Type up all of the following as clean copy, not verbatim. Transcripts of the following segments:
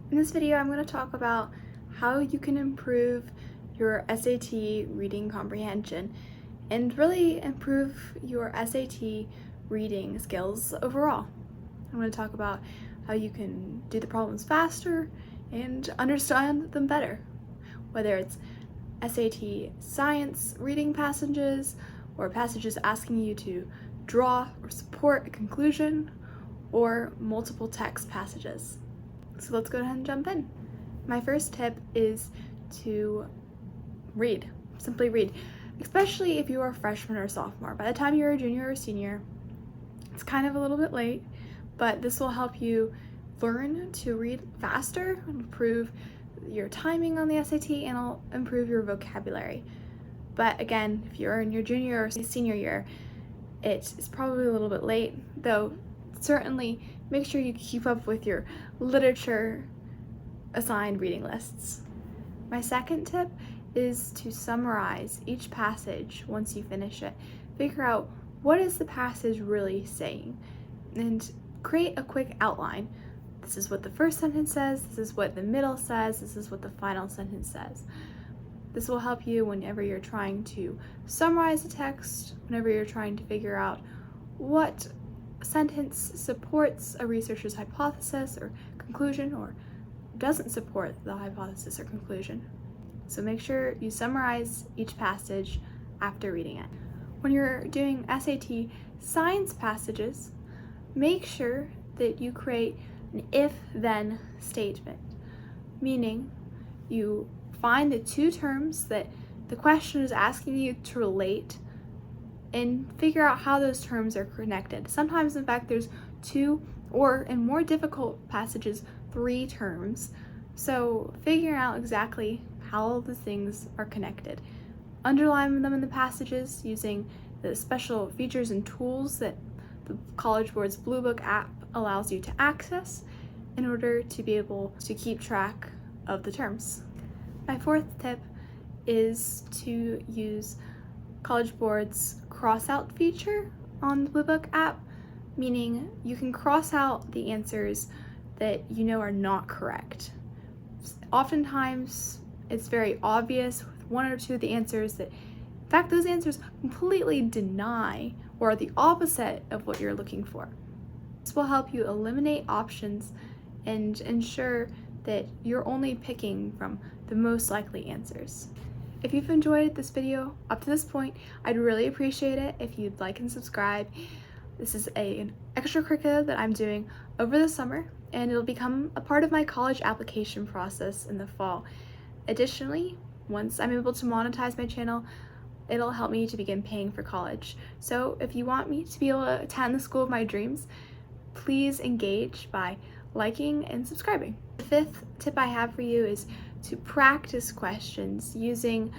In this video, I'm going to talk about how you can improve your SAT reading comprehension and really improve your SAT reading skills overall. I'm going to talk about how you can do the problems faster and understand them better, whether it's SAT science reading passages or passages asking you to draw or support a conclusion, or multiple text passages. So let's go ahead and jump in. My first tip is to read. Simply read. Especially if you are a freshman or a sophomore. By the time you're a junior or senior, it's kind of a little bit late, but this will help you learn to read faster, improve your timing on the SAT, and it'll improve your vocabulary. But again, if you're in your junior or senior year, it's probably a little bit late, though certainly make sure you keep up with your literature assigned reading lists. My second tip is to summarize each passage once you finish it. Figure out what is the passage really saying and create a quick outline. This is what the first sentence says, this is what the middle says, this is what the final sentence says. This will help you whenever you're trying to summarize a text, whenever you're trying to figure out what sentence supports a researcher's hypothesis or conclusion or doesn't support the hypothesis or conclusion. So make sure you summarize each passage after reading it. When you're doing SAT science passages, make sure that you create an if-then statement, meaning you find the two terms that the question is asking you to relate and figure out how those terms are connected. Sometimes, in fact, there's two, or in more difficult passages, three terms. So figuring out exactly how the things are connected. Underline them in the passages using the special features and tools that the College Board's Blue Book app allows you to access in order to be able to keep track of the terms. My fourth tip is to use College Board's cross-out feature on the Blue Book app, meaning you can cross out the answers that you know are not correct. Oftentimes, it's very obvious with one or two of the answers that, in fact, those answers completely deny or are the opposite of what you're looking for. This will help you eliminate options and ensure that you're only picking from the most likely answers. If you've enjoyed this video up to this point, I'd really appreciate it if you'd like and subscribe. This is an extracurricular that I'm doing over the summer, and it'll become a part of my college application process in the fall. Additionally, once I'm able to monetize my channel, it'll help me to begin paying for college. So if you want me to be able to attend the school of my dreams, please engage by liking and subscribing. The fifth tip I have for you is to practice questions using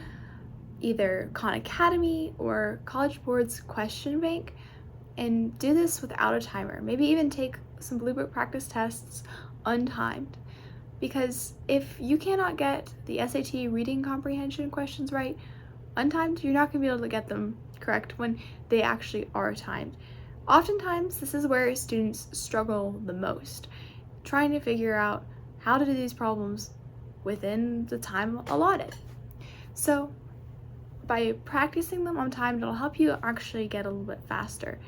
either Khan Academy or College Board's question bank, and do this without a timer. Maybe even take some Blue Book practice tests untimed, because if you cannot get the SAT reading comprehension questions right untimed, you're not going to be able to get them correct when they actually are timed. Oftentimes, this is where students struggle the most, trying to figure out how to do these problems within the time allotted. So by practicing them on time, it'll help you actually get a little bit faster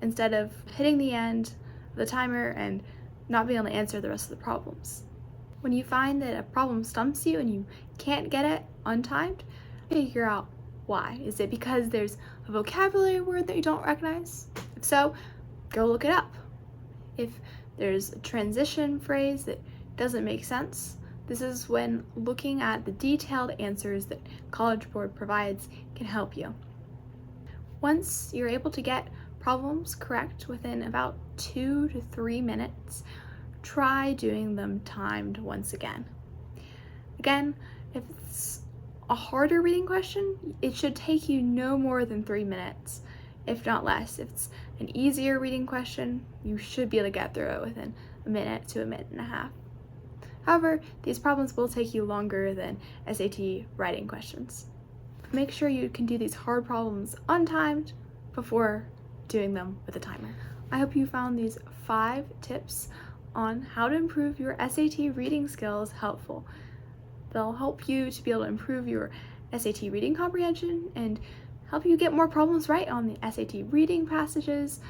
instead of hitting the end of the timer and not being able to answer the rest of the problems. When you find that a problem stumps you and you can't get it untimed, figure out why. Is it because there's a vocabulary word that you don't recognize? If so, go look it up. If there's a transition phrase that doesn't make sense, this is when looking at the detailed answers that College Board provides can help you. Once you're able to get problems correct within about 2 to 3 minutes, try doing them timed once again. Again, if it's a harder reading question, it should take you no more than 3 minutes, if not less. If it's an easier reading question, you should be able to get through it within a minute to a minute and a half. However, these problems will take you longer than SAT writing questions. Make sure you can do these hard problems untimed before doing them with a timer. I hope you found these 5 tips on how to improve your SAT reading skills helpful. They'll help you to be able to improve your SAT reading comprehension and help you get more problems right on the SAT reading passages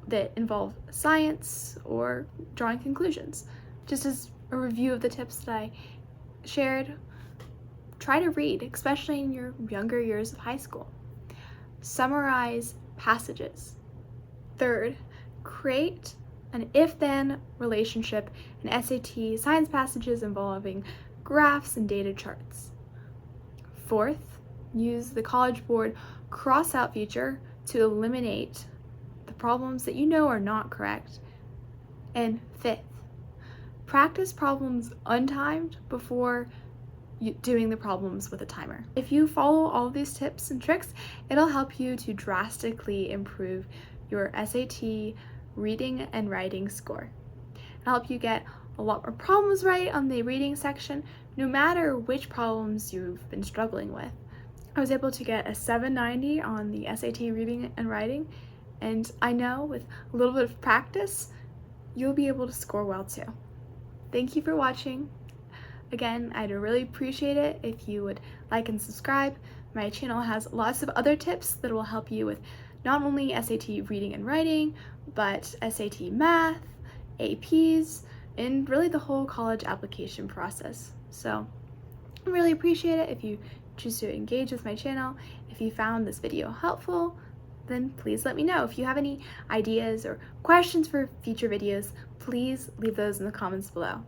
that involve science or drawing conclusions. Just as a review of the tips that I shared, try to read, especially in your younger years of high school. Summarize passages. Third, create an if-then relationship in SAT science passages involving graphs and data charts. Fourth, use the College Board cross-out feature to eliminate the problems that you know are not correct. And fifth, practice problems untimed before doing the problems with a timer. If you follow all of these tips and tricks, it'll help you to drastically improve your SAT reading and writing score. It'll help you get a lot more problems right on the reading section, no matter which problems you've been struggling with. I was able to get a 790 on the SAT reading and writing, and I know with a little bit of practice, you'll be able to score well too. Thank you for watching. Again, I'd really appreciate it if you would like and subscribe. My channel has lots of other tips that will help you with not only SAT reading and writing, but SAT math, APs, and really the whole college application process. So I really appreciate it if you choose to engage with my channel. If you found this video helpful, then please let me know. If you have any ideas or questions for future videos, please leave those in the comments below.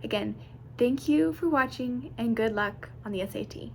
Again, thank you for watching and good luck on the SAT.